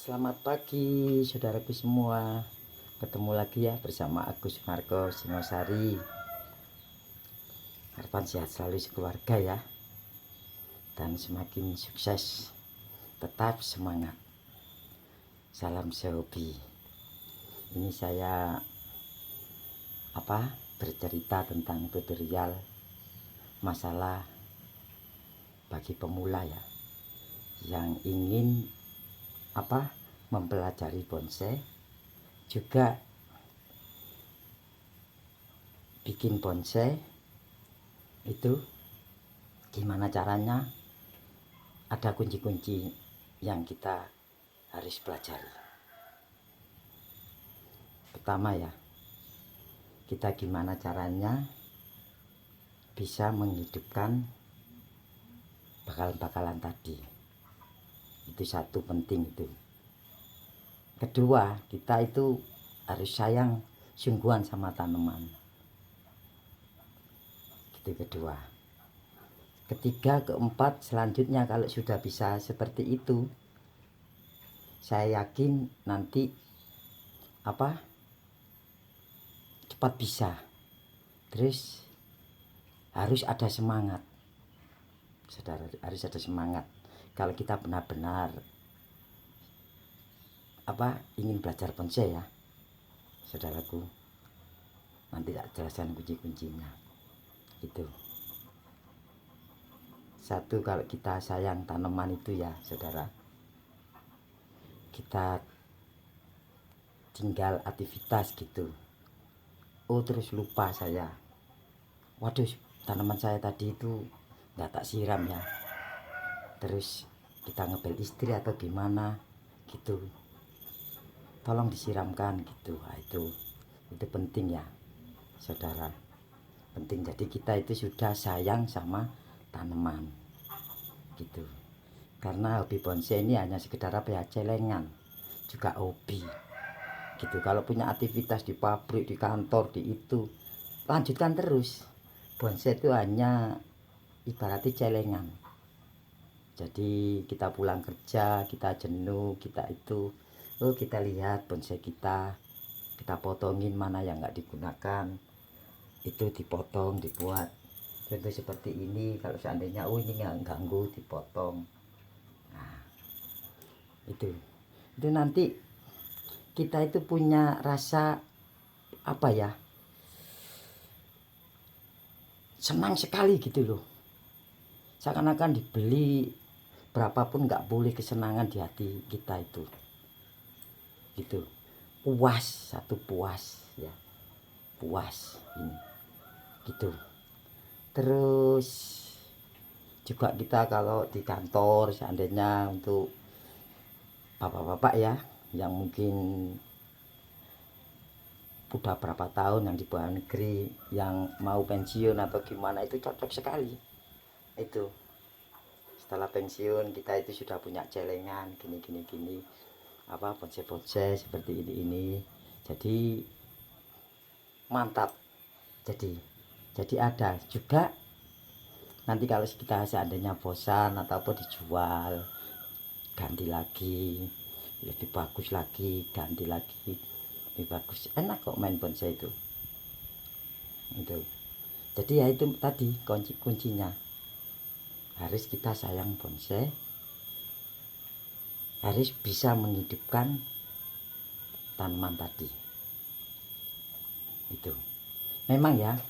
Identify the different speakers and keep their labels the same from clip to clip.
Speaker 1: Selamat pagi saudaraku semua. Ketemu lagi ya bersama Agus Marco Singosari. Harapan sehat selalu sekeluarga ya. Dan semakin sukses. Tetap semangat. Salam sehobi. Ini saya bercerita tentang tutorial masalah bagi pemula ya, yang ingin mempelajari bonsai, juga bikin bonsai itu gimana caranya. Ada kunci-kunci yang kita harus pelajari. Pertama ya, kita gimana caranya bisa menghidupkan bakalan-bakalan tadi. Itu satu penting itu. Kedua, kita itu harus sayang sungguhan sama tanaman. Itu kedua. Ketiga, keempat, selanjutnya kalau sudah bisa seperti itu, saya yakin nanti cepat bisa. Terus harus ada semangat, saudara, harus ada semangat. Kalau kita benar-benar ingin belajar bonsai ya, saudaraku, nanti tak jelaskan kunci-kuncinya. Gitu. Satu, kalau kita sayang tanaman itu ya saudara, kita tinggal aktivitas gitu. Oh, terus lupa saya, waduh, tanaman saya tadi itu nggak tak siram ya. Terus kita ngebel istri atau gimana gitu, tolong disiramkan gitu. Nah, itu penting ya saudara, penting. Jadi kita itu sudah sayang sama tanaman gitu. Karena hobi bonsai ini hanya sekedar celengan, juga hobi gitu. Kalau punya aktivitas di pabrik, di kantor, di itu, lanjutkan terus. Bonsai itu hanya ibaratnya celengan. Jadi kita pulang kerja, kita jenuh, kita itu kita lihat bonsai kita potongin, mana yang nggak digunakan itu dipotong, dibuat contoh seperti ini. Kalau seandainya ini nggak ganggu, dipotong. Nah, itu nanti kita itu punya rasa senang sekali gitu loh. Seakan-akan dibeli berapapun nggak boleh kesenangan di hati kita itu gitu. Puas, satu puas ya, puas ini gitu. Terus juga kita kalau di kantor, seandainya untuk bapak-bapak ya yang mungkin udah berapa tahun yang di luar negeri, yang mau pensiun atau gimana, itu cocok sekali itu. Setelah pensiun kita itu sudah punya celengan gini bonsai seperti ini. Jadi mantap. Jadi ada juga nanti kalau kita seandainya bosan ataupun dijual, ganti lagi lebih bagus lagi, ganti lagi lebih bagus. Enak kok main bonsai itu. Jadi ya itu tadi kuncinya, harus kita sayang bonsai, harus bisa menghidupkan tanaman tadi. Itu memang ya,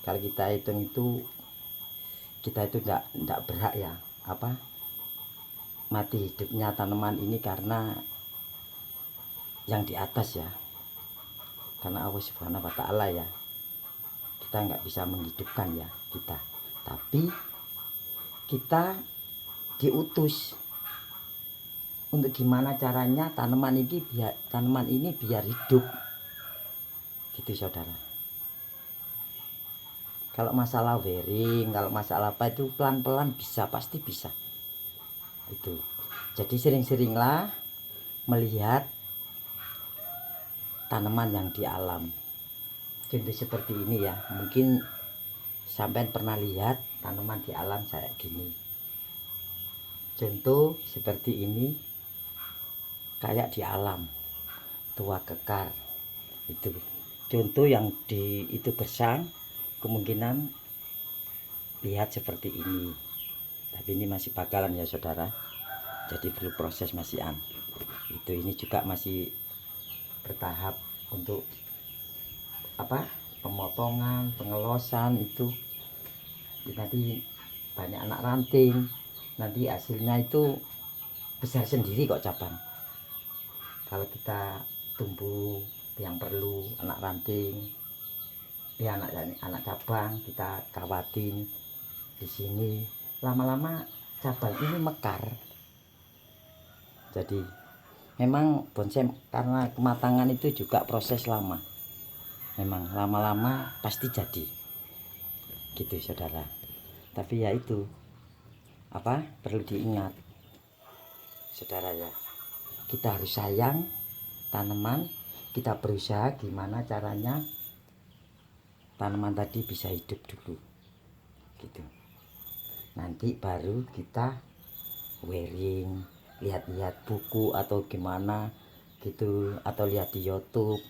Speaker 1: kalau kita hitung itu, kita itu enggak berhak ya mati hidupnya tanaman ini, karena yang di atas ya, karena Allah Subhanahu wa Ta'ala ya. Kita nggak bisa menghidupkan ya kita, tapi kita diutus untuk gimana caranya tanaman ini biar hidup gitu saudara. Kalau masalah wearing, kalau masalah apa itu pelan-pelan bisa, pasti bisa itu. Jadi sering-seringlah melihat tanaman yang di alam. Contoh seperti ini ya, mungkin sampai pernah lihat tanaman di alam saya gini. Contoh seperti ini, kayak di alam, tua kekar. Itu contoh yang di itu gersang, kemungkinan lihat seperti ini, tapi ini masih bakalan ya saudara, jadi perlu proses masihan. Itu ini juga masih bertahap untuk apa, pemotongan, pengelosan. Itu nanti banyak anak ranting, nanti hasilnya itu besar sendiri kok cabang. Kalau kita tumbuh yang perlu anak ranting ya, anak cabang kita kawatin di sini, lama-lama cabang ini mekar. Jadi memang bonsai karena kematangan itu juga proses lama, memang lama-lama pasti jadi gitu saudara. Tapi ya itu apa, perlu diingat saudara ya, kita harus sayang tanaman, kita berusaha gimana caranya tanaman tadi bisa hidup dulu gitu. Nanti baru kita wearing, lihat-lihat buku atau gimana gitu, atau lihat di YouTube,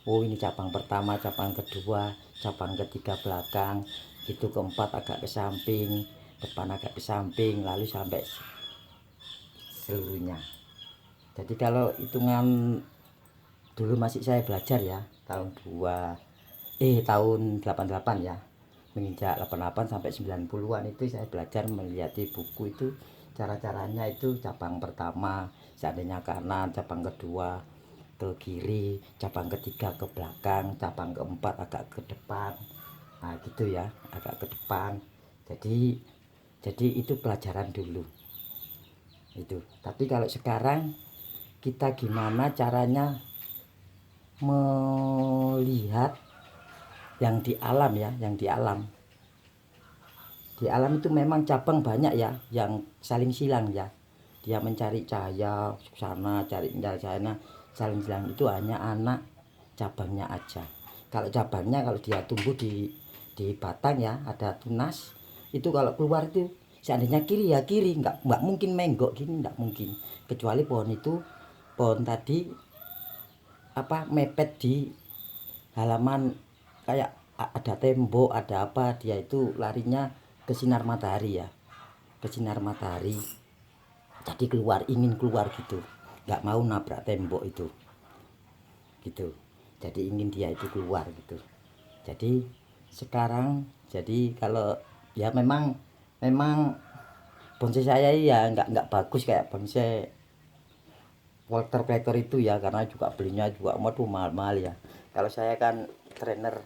Speaker 1: oh ini cabang pertama, cabang kedua, cabang ketiga belakang gitu, keempat agak ke samping, depan agak ke samping, lalu sampai seluruhnya. Jadi kalau hitungan dulu masih saya belajar ya, tahun 88 ya, menginjak 88 sampai 90-an itu saya belajar melihat di buku itu cara-caranya. Itu cabang pertama seandainya kanan, cabang kedua ke kiri, cabang ketiga ke belakang, cabang keempat agak ke depan, nah gitu ya, agak ke depan. Jadi itu pelajaran dulu itu. Tapi kalau sekarang kita gimana caranya melihat yang di alam ya, yang di alam itu memang cabang banyak ya yang saling silang ya, dia mencari cahaya sana, cari cahaya sana, saling silang. Itu hanya anak cabangnya aja. Kalau cabangnya, kalau dia tumbuh di batang ya, ada tunas, itu kalau keluar itu seandainya kiri ya kiri, nggak mungkin menggok gini, nggak mungkin, kecuali pohon tadi apa mepet di halaman, kayak ada tembok ada apa, dia itu larinya ke sinar matahari ya, ke sinar matahari, jadi ingin keluar gitu, nggak mau nabrak tembok itu gitu, jadi ingin dia itu keluar gitu. Jadi sekarang, jadi kalau ya memang bonsai saya ya nggak bagus kayak bonsai Walter Plater itu ya, karena juga belinya juga waduh mahal-mahal ya. Kalau saya kan trainer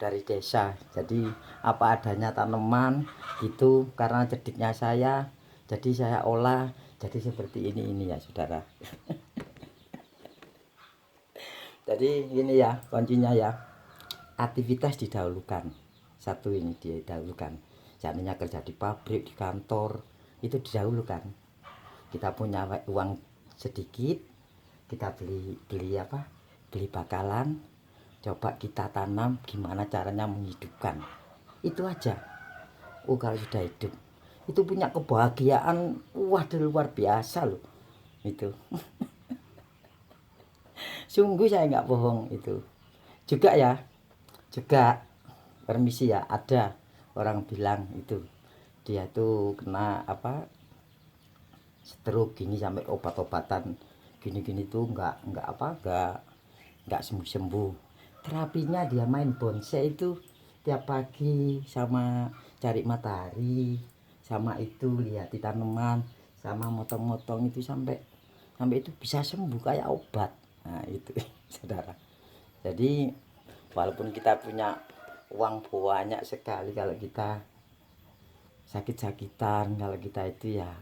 Speaker 1: dari desa, jadi apa adanya tanaman gitu, karena cediknya saya, jadi saya olah jadi seperti ini ya saudara. Jadi ini ya kuncinya ya, aktivitas didahulukan, satu ini didahulukan. Seandainya kerja di pabrik, di kantor, itu didahulukan. Kita punya uang sedikit, kita beli apa, beli bakalan, coba kita tanam, gimana caranya menghidupkan, itu aja. Oh kalau sudah hidup itu punya kebahagiaan, wah luar biasa loh itu. Sungguh saya nggak bohong itu. Juga ya, juga permisi ya, ada orang bilang itu dia tuh kena apa, stroke gini, sampai obat-obatan gini-gini tuh nggak sembuh-sembuh. Terapinya dia main bonsai itu tiap pagi, sama cari matahari, sama itu lihat di tanaman, sama motong-motong itu sampai itu bisa sembuh kayak obat. Nah itu saudara. Jadi walaupun kita punya uang banyak sekali, kalau kita sakit-sakitan, kalau kita itu ya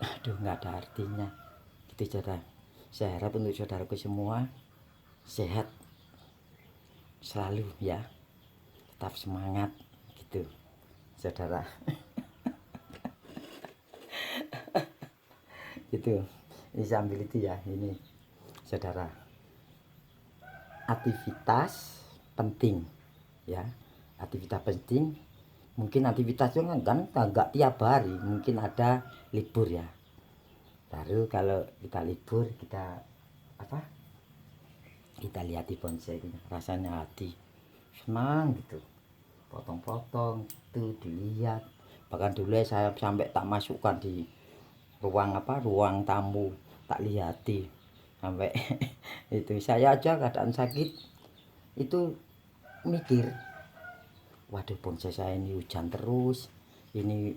Speaker 1: aduh nggak ada artinya gitu saudara. Saya harap untuk saudaraku semua sehat selalu ya, tetap semangat gitu saudara. Gitu, ini sambil itu ya, ini saudara, aktivitas penting ya, aktivitas penting. Mungkin aktivitas itu kan nggak tiap hari, mungkin ada libur ya, Baru kalau kita libur kita apa, kita lihat di bonsai ini rasanya hati senang gitu, potong-potong itu dilihat. Bahkan dulu saya sampai tak masukkan di ruang tamu, tak lihati sampai itu. Saya aja keadaan sakit itu mikir, waduh bonsai saya ini hujan terus, ini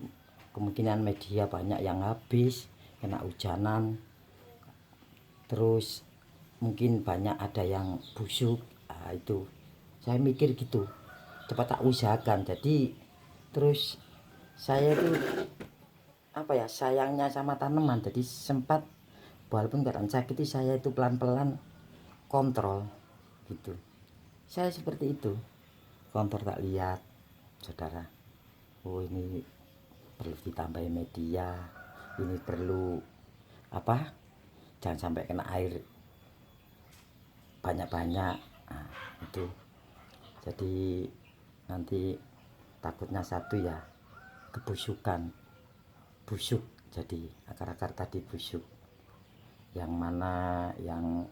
Speaker 1: kemungkinan media banyak yang habis kena hujanan, terus mungkin banyak ada yang busuk. Itu saya mikir gitu, cepat tak usahakan. Jadi terus saya tuh apa ya, sayangnya sama tanaman, jadi sempat walaupun keadaan sakit saya itu pelan-pelan kontrol gitu. Saya seperti itu, kontrol, tak lihat saudara, oh ini perlu ditambah media, ini perlu apa, jangan sampai kena air banyak-banyak. Itu jadi nanti takutnya satu ya, kebusukan, busuk, jadi akar-akar tadi busuk. Yang mana yang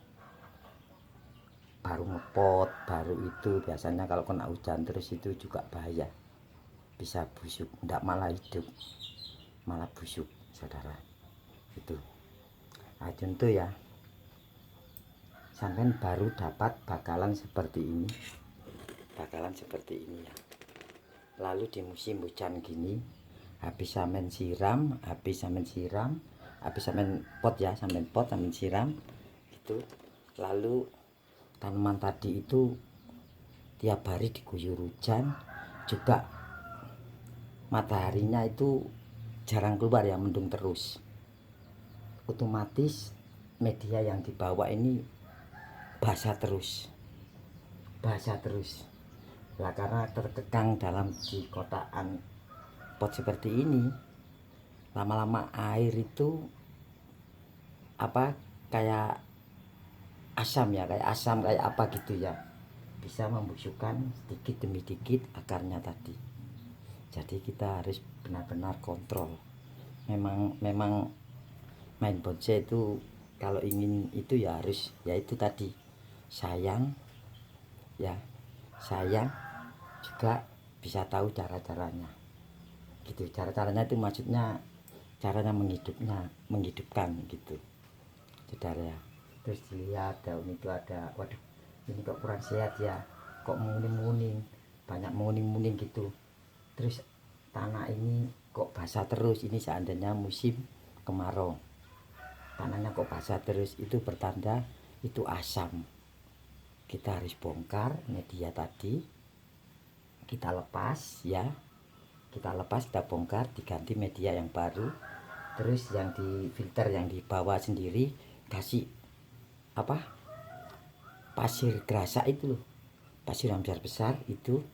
Speaker 1: baru ngepot baru itu biasanya kalau kena hujan terus itu juga bahaya, bisa busuk, enggak malah hidup malah busuk saudara. Itu contoh ya, sampai baru dapat bakalan seperti ini ya. Lalu di musim hujan gini habis sampean siram, habis sampean pot ya, sampean siram gitu. Lalu tanaman tadi itu tiap hari diguyur hujan juga, mataharinya itu jarang keluar ya, mendung terus, otomatis media yang dibawa ini basah terus lah, karena terkekang dalam di kotaan pot seperti ini. Lama-lama air itu apa, kayak asam ya, kayak apa gitu ya, bisa membusukkan sedikit demi sedikit akarnya tadi. Jadi kita harus benar-benar kontrol. Memang main bonsai itu kalau ingin itu ya harus, ya itu tadi, sayang ya, sayang juga bisa tahu cara-caranya gitu. Cara-caranya itu maksudnya caranya menghidupkan gitu saudara ya. Terus dilihat daun itu ada, waduh ini kok kurang sehat ya, kok menguning-muning, banyak menguning-muning gitu. Terus tanah ini kok basah terus, ini seandainya musim kemarau tanahnya kok basah terus, itu bertanda itu asam. Kita harus bongkar media tadi, kita lepas ya, kita bongkar, diganti media yang baru. Terus yang di filter yang dibawa sendiri kasih apa, pasir gerasa itu loh, pasir yang besar itu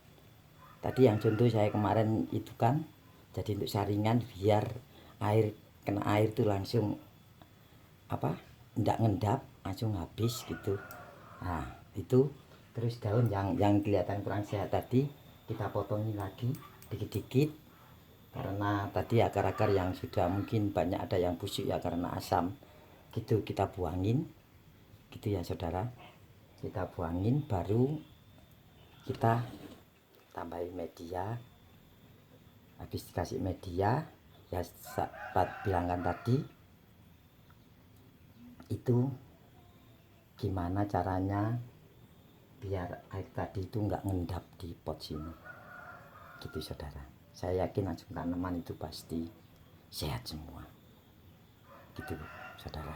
Speaker 1: tadi yang contoh saya kemarin itu kan, jadi untuk saringan biar air, kena air itu langsung apa, enggak ngendap, langsung habis gitu. Nah itu. Terus daun yang kelihatan kurang sehat tadi kita potongin lagi dikit-dikit, karena tadi akar-akar yang sudah mungkin banyak ada yang busuk ya karena asam gitu, kita buangin gitu ya saudara. Kita buangin, baru kita tambahin media. Habis dikasih media ya saat bilangkan tadi itu, gimana caranya biar air tadi itu enggak ngendap di pot sini gitu saudara. Saya yakin langsung tanaman itu pasti sehat semua gitu saudara.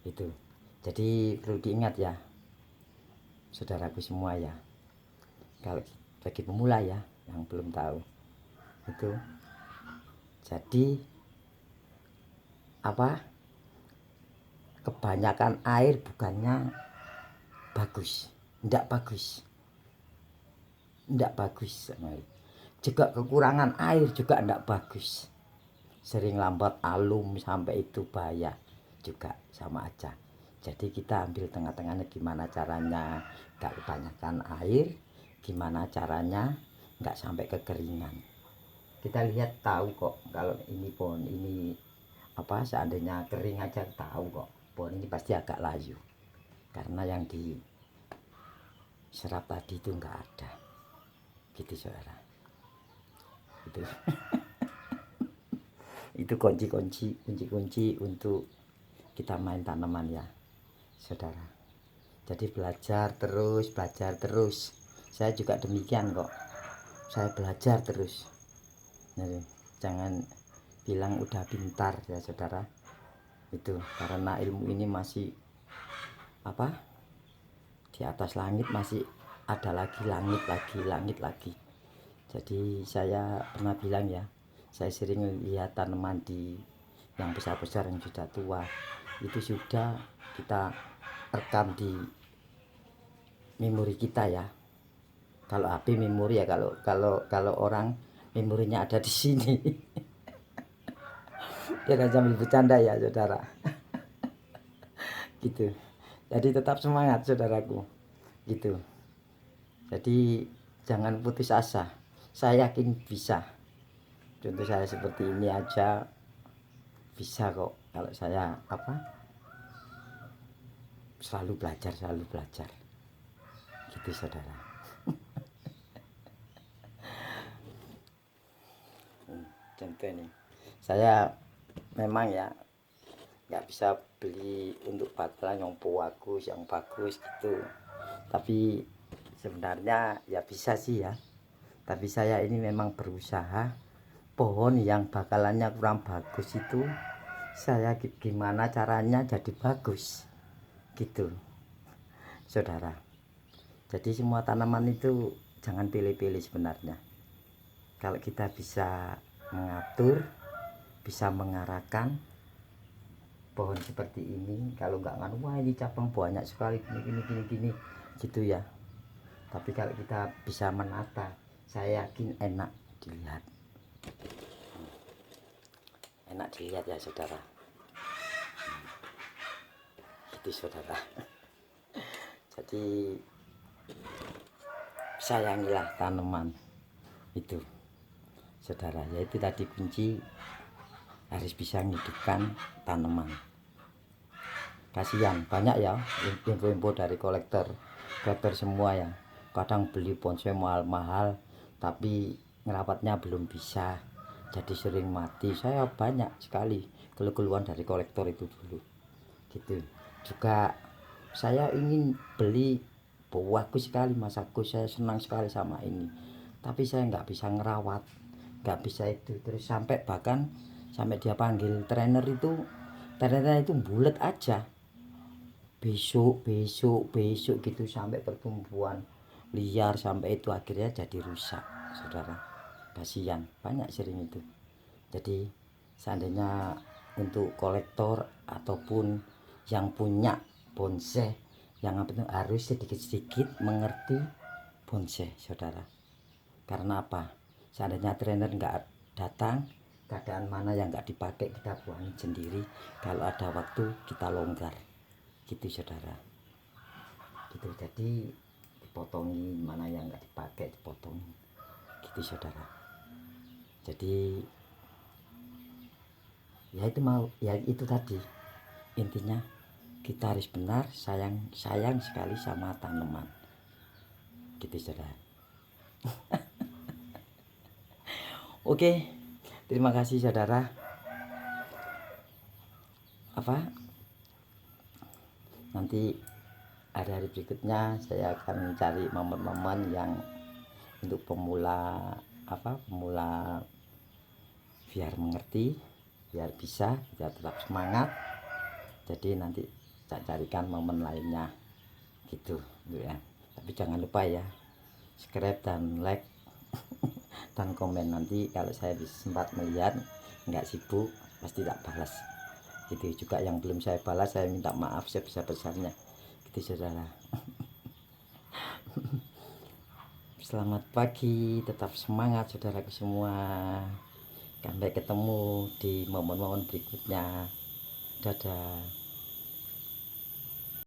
Speaker 1: Itu jadi perlu diingat ya saudaraku semua ya, kalau bagi pemula ya yang belum tahu itu. Jadi apa, kebanyakan air bukannya bagus, enggak bagus juga kekurangan air juga enggak bagus. Sering lambat alum sampai itu bahaya juga, sama aja. Jadi kita ambil tengah-tengahnya, gimana caranya enggak kebanyakan air, gimana caranya enggak sampai kekeringan. Kita lihat tahu kok kalau ini pohon ini apa seandainya kering aja tahu kok pohon ini pasti agak layu karena yang diserap tadi itu enggak ada gitu saudara. Itu itu kunci untuk kita main tanaman ya saudara. Jadi belajar terus saya juga demikian kok, saya belajar terus. Jadi, jangan bilang udah pintar ya saudara, itu karena ilmu ini masih apa di atas langit, masih ada lagi langit lagi. Jadi saya pernah bilang ya, saya sering lihat tanaman di yang besar-besar yang sudah tua itu sudah kita rekam di memori kita ya. Kalau HP memori ya, kalau orang memorinya ada di sini. Jangan sambil bercanda ya saudara. Gitu. Jadi tetap semangat saudaraku. Gitu. Jadi jangan putus asa. Saya yakin bisa. Contoh saya seperti ini aja bisa kok kalau saya apa selalu belajar gitu saudara. Contoh nih, saya memang ya nggak bisa beli untuk bakalan yang bagus gitu, tapi sebenarnya ya bisa sih ya, tapi saya ini memang berusaha pohon yang bakalannya kurang bagus itu saya gimana caranya jadi bagus gitu saudara. Jadi semua tanaman itu jangan pilih-pilih sebenarnya. Kalau kita bisa mengatur, bisa mengarahkan pohon seperti ini, kalau nggak nganu wah ini cabang banyak sekali gini gitu ya. Tapi kalau kita bisa menata, saya yakin enak dilihat ya saudara. Itu saudara. Jadi sayangilah tanaman itu saudara, yaitu tadi kunci harus bisa menghidupkan tanaman. Kasihan banyak ya info-info dari kolektor semua ya, kadang beli bonsai mahal-mahal tapi ngerawatnya belum bisa, jadi sering mati. Saya banyak sekali keluhan dari kolektor itu dulu gitu. Juga saya ingin beli bagus sekali masaku, saya senang sekali sama ini, tapi saya nggak bisa ngerawat, nggak bisa itu, terus sampai bahkan sampai dia panggil trainer itu bulat aja besok gitu, sampai pertumbuhan liar sampai itu akhirnya jadi rusak saudara. Kasihan banyak sering itu. Jadi seandainya untuk kolektor ataupun yang punya bonsai yang harus sedikit-sedikit mengerti bonsai saudara. Karena apa, seandainya trainer nggak datang, keadaan mana yang nggak dipakai kita buangin sendiri, kalau ada waktu kita longgar gitu saudara. Gitu, jadi dipotongin, mana yang nggak dipakai dipotongin gitu saudara. Jadi ya itu ya itu tadi intinya, kita harus benar sayang sekali sama tanaman gitu saudara. Oke, terima kasih saudara. Nanti hari-hari berikutnya saya akan mencari momen-momen yang untuk pemula biar mengerti, biar bisa, biar tetap semangat. Jadi nanti saya carikan momen lainnya gitu ya. Tapi jangan lupa ya subscribe dan like dan komen. Nanti kalau saya sempat melihat, nggak sibuk, pasti tak balas gitu. Juga yang belum saya balas saya minta maaf sebesar-besarnya gitu saudara. Selamat pagi, tetap semangat saudaraku semua. Sampai ketemu di momen-momen berikutnya. Dadah.